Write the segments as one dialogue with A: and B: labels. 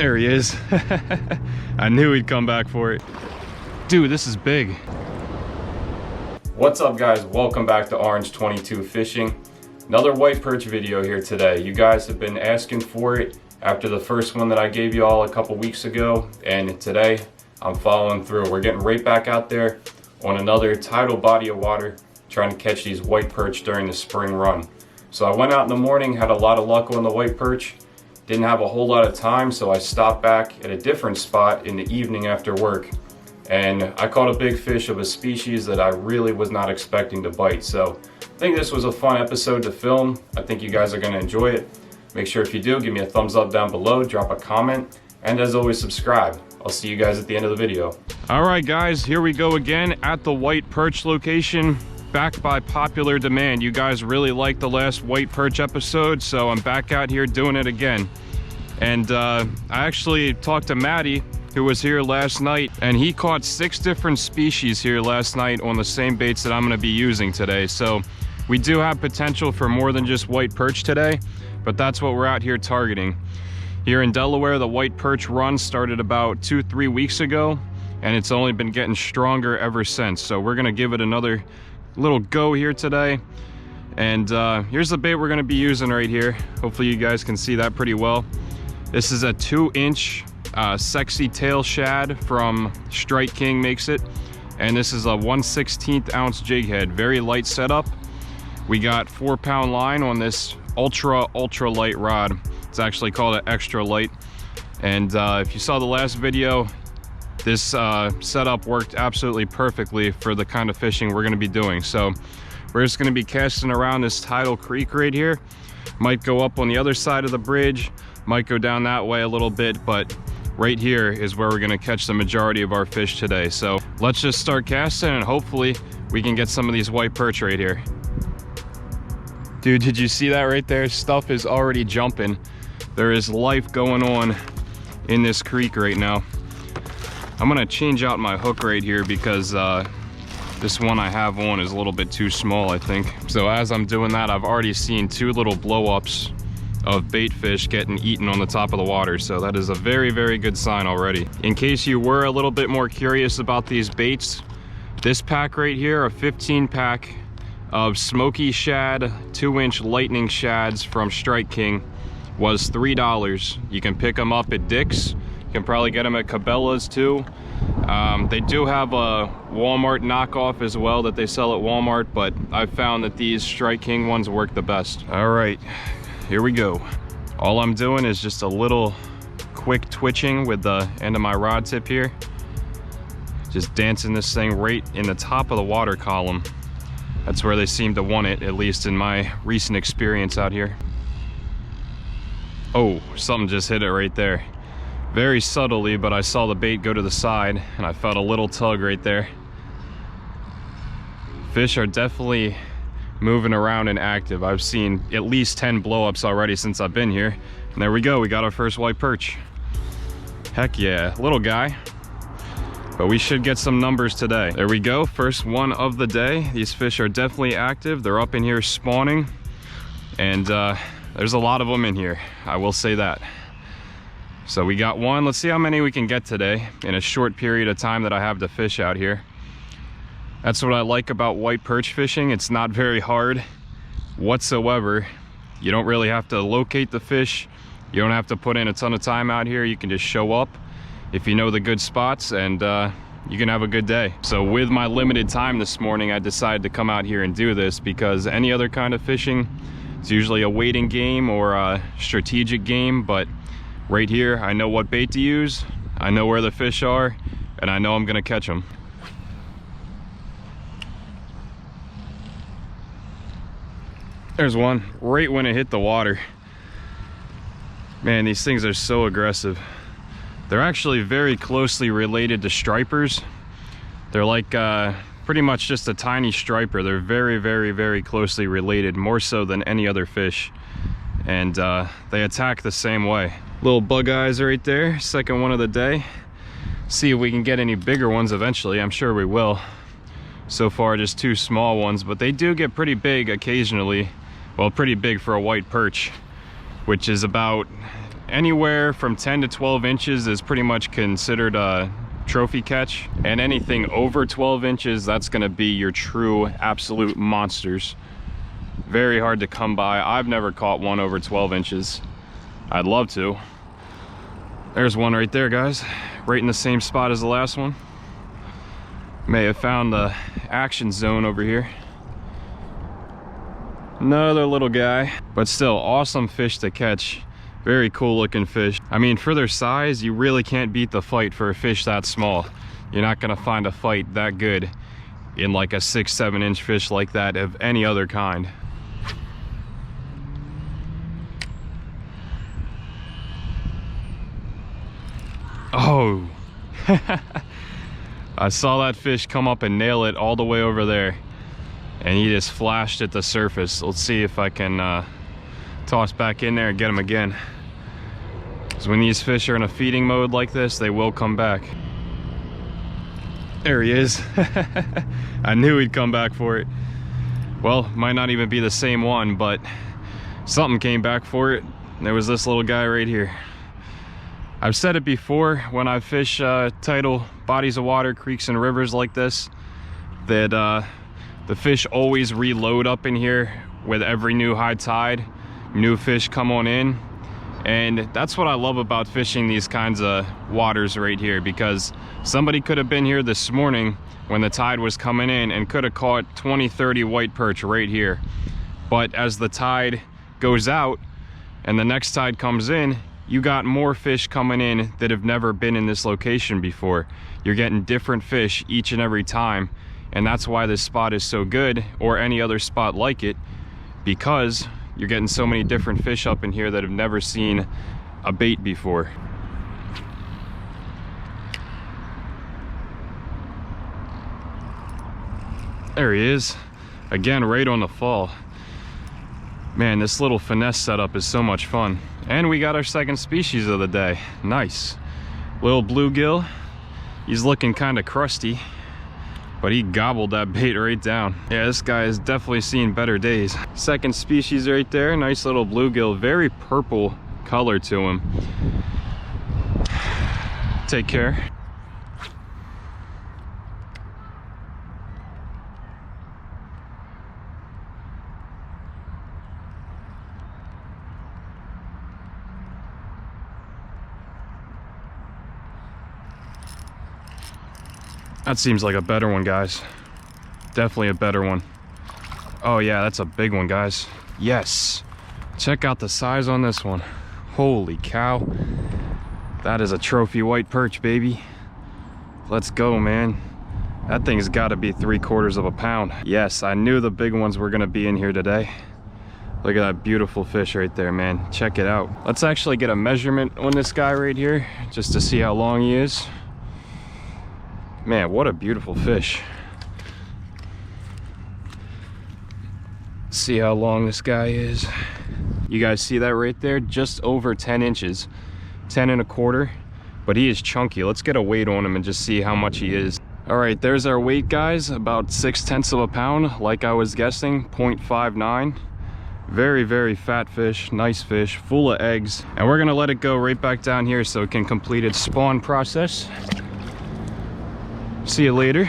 A: There he is. I knew he'd come back for it. Dude, this is big. What's up, guys? Welcome back to Orange 22 Fishing. Another white perch video here today. You guys have been asking for it after the first one that I gave you all a couple weeks ago, and today I'm following through. We're getting right back out there on another tidal body of water, trying to catch these white perch during the spring run. So I went out in the morning, had a lot of luck on the white perch. Didn't have a whole lot of time, so I stopped back at a different spot in the evening after work. And I caught a big fish of a species that I really was not expecting to bite. So I think this was a fun episode to film. I think you guys are gonna enjoy it. Make sure if you do, give me a thumbs up down below, drop a comment, and as always, subscribe. I'll see you guys at the end of the video. All right, guys, here we go again at the white perch location. Back by popular demand. You guys really liked the last white perch episode, so I'm back out here doing it again. And I actually talked to Maddie, who was here last night, and he caught 6 different species here last night on the same baits that I'm gonna be using today. So we do have potential for more than just white perch today, but that's what we're out here targeting. Here in Delaware, the white perch run started about 2-3 weeks ago, and it's only been getting stronger ever since. So we're gonna give it another little go here today. And here's the bait we're going to be using right here. Hopefully you guys can see that pretty well. This is a 2-inch sexy tail shad from Strike King makes it, and this is a 1/16 ounce jig head. Very light setup. We got 4-pound line on this ultra light rod. It's actually called an extra light. And if you saw the last video, this setup worked absolutely perfectly for the kind of fishing we're going to be doing. So we're just going to be casting around this tidal creek right here. Might go up on the other side of the bridge, might go down that way a little bit, but right here is where we're going to catch the majority of our fish today. So let's just start casting, and hopefully we can get some of these white perch right here. Dude, did you see that right there? Stuff is already jumping. There is life going on in this creek right now. I'm gonna change out my hook right here because this one I have on is a little bit too small, I think. So as I'm doing that, I've already seen 2 little blow-ups of bait fish getting eaten on the top of the water. So that is a very, very good sign already. In case you were a little bit more curious about these baits, this pack right here, a 15 pack of smoky shad, 2-inch lightning shads from Strike King, was $3. You can pick them up at Dick's. You can probably get them at Cabela's too. They do have a Walmart knockoff as well that they sell at Walmart, but I've found that these Strike King ones work the best. All right, here we go. All I'm doing is just a little quick twitching with the end of my rod tip here. Just dancing this thing right in the top of the water column. That's where they seem to want it, at least in my recent experience out here. Oh, something just hit it right there. Very subtly, but I saw the bait go to the side and I felt a little tug right there. Fish are definitely moving around and active. I've seen at least 10 blow-ups already since I've been here. And there we go, we got our first white perch. Heck yeah, little guy. But we should get some numbers today. There we go, first one of the day. These fish are definitely active. They're up in here spawning. And there's a lot of them in here, I will say that. So we got one. Let's see how many we can get today in a short period of time that I have to fish out here. That's what I like about white perch fishing. It's not very hard whatsoever. You don't really have to locate the fish. You don't have to put in a ton of time out here. You can just show up if you know the good spots, and you can have a good day. So with my limited time this morning, I decided to come out here and do this, because any other kind of fishing, it's usually a waiting game or a strategic game, but right here, I know what bait to use, I know where the fish are, and I know I'm gonna catch them. There's one, right when it hit the water. Man, these things are so aggressive. They're actually very closely related to stripers. They're like pretty much just a tiny striper. They're very, very, very closely related, more so than any other fish. And they attack the same way. Little bug eyes right there, second one of the day. See if we can get any bigger ones eventually. I'm sure we will. So far, just 2 small ones, but they do get pretty big occasionally. Well, pretty big for a white perch, which is about anywhere from 10 to 12 inches is pretty much considered a trophy catch, and anything over 12 inches, that's gonna be your true absolute monsters. Very hard to come by. I've never caught one over 12 inches. I'd love to. There's one right there, guys, right in the same spot as the last one. May have found the action zone over here. Another little guy, but still awesome fish to catch. Very cool looking fish. I mean, for their size, you really can't beat the fight for a fish that small. You're not gonna find a fight that good in like a 6-7 inch fish like that of any other kind. Oh, I saw that fish come up and nail it all the way over there, and he just flashed at the surface. Let's see if I can toss back in there and get him again. So when these fish are in a feeding mode like this, they will come back. There he is. I knew he'd come back for it. Well, might not even be the same one, but something came back for it. There was this little guy right here. I've said it before when I fish tidal bodies of water, creeks and rivers like this, that the fish always reload up in here with every new high tide. New fish come on in, and that's what I love about fishing these kinds of waters right here, because somebody could have been here this morning when the tide was coming in and could have caught 20-30 white perch right here, but as the tide goes out and the next tide comes in, you got more fish coming in that have never been in this location before. You're getting different fish each and every time, and that's why this spot is so good, or any other spot like it, because you're getting so many different fish up in here that have never seen a bait before. There he is, again, right on the fall. Man, this little finesse setup is so much fun. And we got our second species of the day. Nice. Little bluegill. He's looking kind of crusty, but he gobbled that bait right down. Yeah, this guy has definitely seen better days. Second species right there. Nice little bluegill. Very purple color to him. Take care. That seems like a better one, guys. Definitely a better one. Oh yeah, that's a big one, guys. Yes. Check out the size on this one. Holy cow. That is a trophy white perch, baby. Let's go, man. That thing's got to be 3/4 of a pound. Yes, I knew the big ones were gonna be in here today. Look at that beautiful fish right there, man. Check it out. Let's actually get a measurement on this guy right here, just to see how long he is. Man, what a beautiful fish. See how long this guy is. You guys see that right there? Just over 10 inches. 10 1/4, but he is chunky. Let's get a weight on him and just see how much he is. All right, there's our weight, guys. About 6/10 of a pound, like I was guessing, 0.59. Very, very fat fish, nice fish, full of eggs. And we're gonna let it go right back down here so it can complete its spawn process. See you later.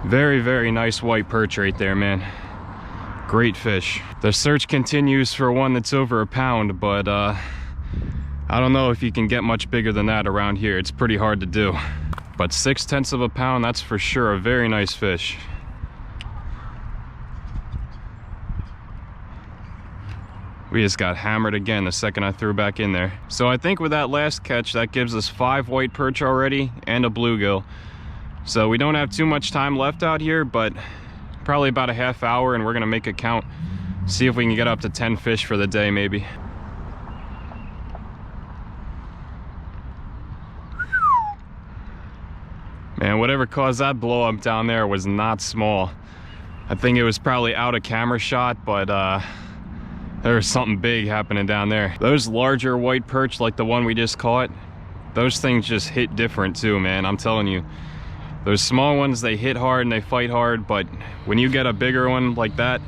A: Very, very nice white perch right there, man. Great fish. The search continues for one that's over a pound, but I don't know if you can get much bigger than that around here. It's pretty hard to do. But 6/10 of a pound, that's for sure a very nice fish. We just got hammered again the second I threw back in there. So I think with that last catch, that gives us 5 white perch already and a bluegill. So we don't have too much time left out here, but probably about a half hour, and we're gonna make it count. See if we can get up to 10 fish for the day, maybe. Man, whatever caused that blow up down there was not small. I think it was probably out of camera shot, but there was something big happening down there. Those larger white perch, like the one we just caught, those things just hit different too, man. I'm telling you. Those small ones, they hit hard and they fight hard, but when you get a bigger one like that,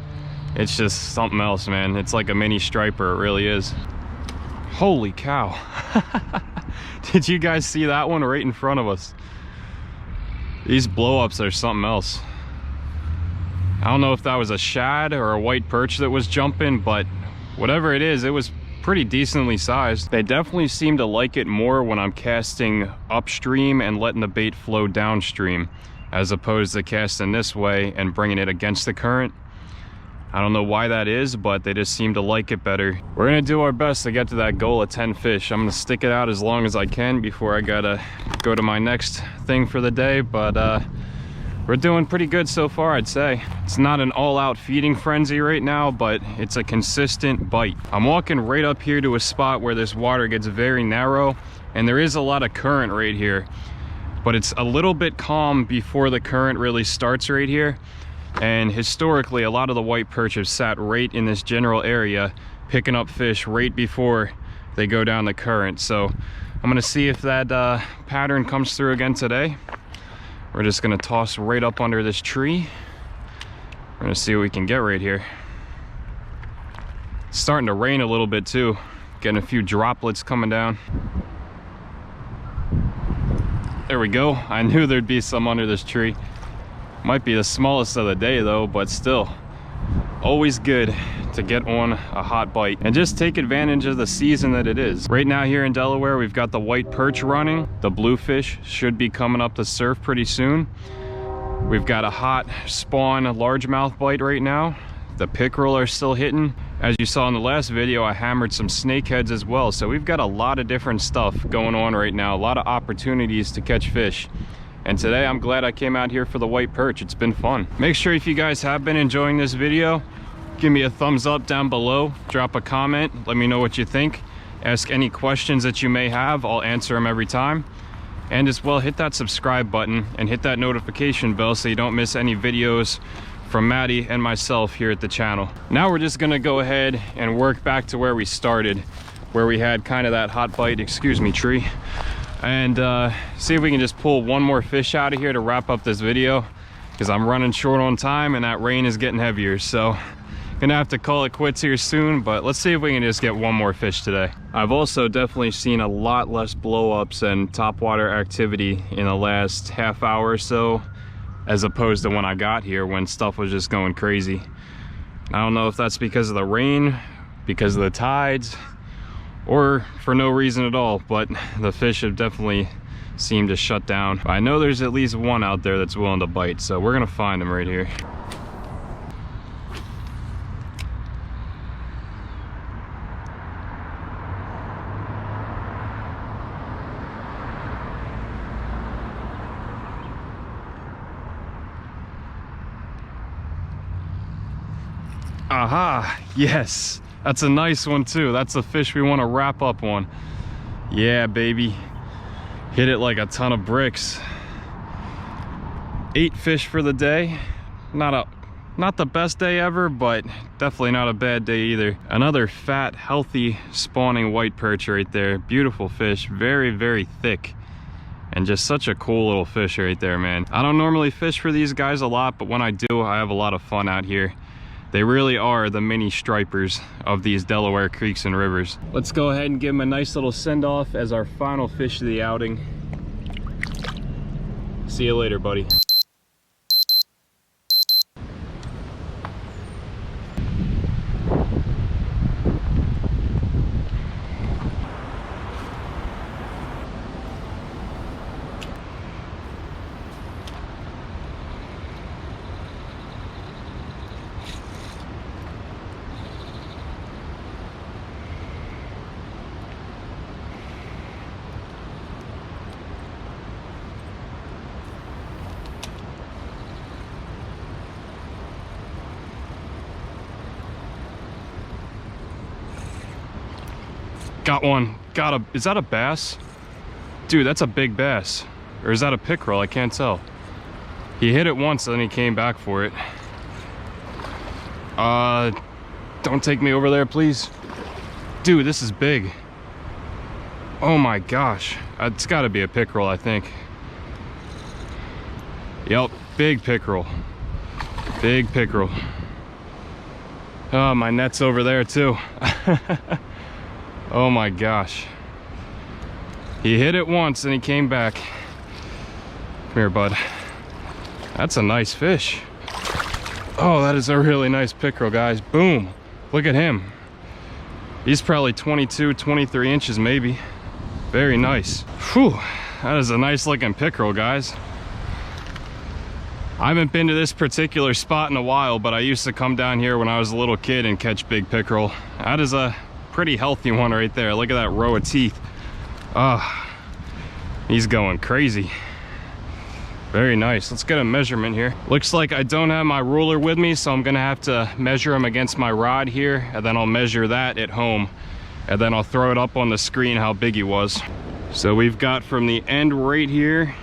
A: it's just something else, man. It's like a mini striper, it really is. Holy cow. Did you guys see that one right in front of us? These blow-ups are something else. I don't know if that was a shad or a white perch that was jumping, but whatever it is, it was pretty decently sized. They definitely seem to like it more when I'm casting upstream and letting the bait flow downstream, as opposed to casting this way and bringing it against the current. I don't know why that is, but they just seem to like it better. We're gonna do our best to get to that goal of 10 fish. I'm gonna stick it out as long as I can before I gotta go to my next thing for the day, but we're doing pretty good so far, I'd say. It's not an all-out feeding frenzy right now, but it's a consistent bite. I'm walking right up here to a spot where this water gets very narrow, and there is a lot of current right here, but it's a little bit calm before the current really starts right here. And historically, a lot of the white perch have sat right in this general area, picking up fish right before they go down the current. So I'm gonna see if that pattern comes through again today. We're just gonna toss right up under this tree. We're gonna see what we can get right here. It's starting to rain a little bit too. Getting a few droplets coming down. There we go. I knew there'd be some under this tree. Might be the smallest of the day though, but still, always good to get on a hot bite and just take advantage of the season that it is. Right now here in Delaware, we've got the white perch running. The bluefish should be coming up to surf pretty soon. We've got a hot spawn largemouth bite right now. The pickerel are still hitting. As you saw in the last video, I hammered some snakeheads as well. So we've got a lot of different stuff going on right now, a lot of opportunities to catch fish. And today I'm glad I came out here for the white perch. It's been fun. Make sure if you guys have been enjoying this video, give me a thumbs up down below, drop a comment, let me know what you think. Ask any questions that you may have, I'll answer them every time. And as well, hit that subscribe button and hit that notification bell so you don't miss any videos from Maddie and myself here at the channel. Now we're just gonna go ahead and work back to where we started, where we had kind of that hot bite, excuse me, tree. And see if we can just pull one more fish out of here to wrap up this video, because I'm running short on time and that rain is getting heavier. So gonna have to call it quits here soon, but let's see if we can just get one more fish today. I've also definitely seen a lot less blow-ups and topwater activity in the last half hour or so, as opposed to when I got here when stuff was just going crazy. I don't know if that's because of the rain, because of the tides, or for no reason at all, but the fish have definitely seemed to shut down. I know there's at least one out there that's willing to bite, so we're gonna find him right here. Aha, yes. That's a nice one too. That's the fish we want to wrap up on. Yeah, baby. Hit it like a ton of bricks. 8 fish for the day. Not the best day ever, but definitely not a bad day either. Another fat, healthy, spawning white perch right there. Beautiful fish, very, very thick. And just such a cool little fish right there, man. I don't normally fish for these guys a lot, but when I do, I have a lot of fun out here. They really are the mini stripers of these Delaware creeks and rivers. Let's go ahead and give them a nice little send-off as our final fish of the outing. See you later, buddy. Got one. Is that a bass? Dude, that's a big bass. Or is that a pickerel? I can't tell. He hit it once and then he came back for it. Don't take me over there, please. Dude, this is big. Oh my gosh. It's gotta be a pickerel, I think. Yep, big pickerel. Big pickerel. Oh, my net's over there too. Oh my gosh. He hit it once and he came back. Come here, bud. That's a nice fish. Oh, that is a really nice pickerel, guys. Boom. Look at him. He's probably 22, 23 inches maybe. Very nice. Whew. That is a nice looking pickerel, guys. I haven't been to this particular spot in a while, but I used to come down here when I was a little kid and catch big pickerel. That is a pretty healthy one right there. Look at that row of teeth. He's going crazy. Very nice. Let's get a measurement here. Looks like I don't have my ruler with me, so I'm gonna have to measure him against my rod here, and then I'll measure that at home, and then I'll throw it up on the screen how big he was. So we've got from the end right here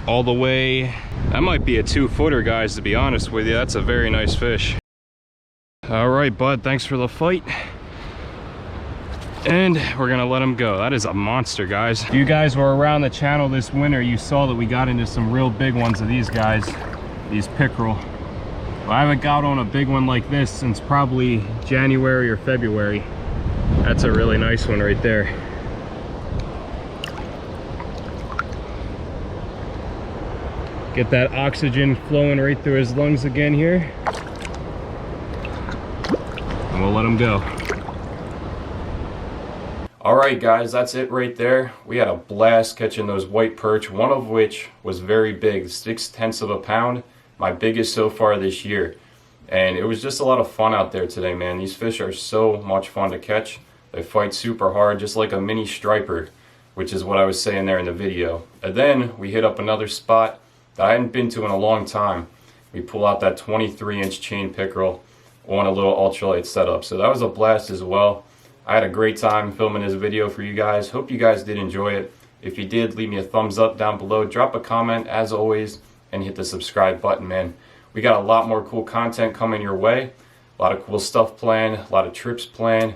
A: all the way, that might be a 2-footer, guys, to be honest with you. That's a very nice fish. All right, bud, thanks for the fight. And we're gonna let him go. That is a monster, guys. If you guys were around the channel this winter, you saw that we got into some real big ones of these guys, these pickerel. Well, I haven't got on a big one like this since probably January or February. That's a really nice one right there. Get that oxygen flowing right through his lungs again here. And we'll let him go. All right, guys, that's it right there. We had a blast catching those white perch, one of which was very big, 6/10 of a pound, my biggest so far this year. And it was just a lot of fun out there today, man. These fish are so much fun to catch. They fight super hard, just like a mini striper, which is what I was saying there in the video. And then we hit up another spot that I hadn't been to in a long time. We pull out that 23-inch chain pickerel on a little ultralight setup. So that was a blast as well. I had a great time filming this video for you guys. Hope you guys did enjoy it. If you did, leave me a thumbs up down below. Drop a comment as always and hit the subscribe button, man. We got a lot more cool content coming your way. A lot of cool stuff planned, a lot of trips planned.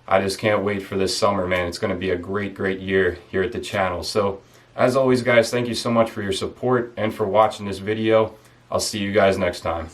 A: I just can't wait for this summer, man. It's going to be a great, great year here at the channel. So as always, guys, thank you so much for your support and for watching this video. I'll see you guys next time.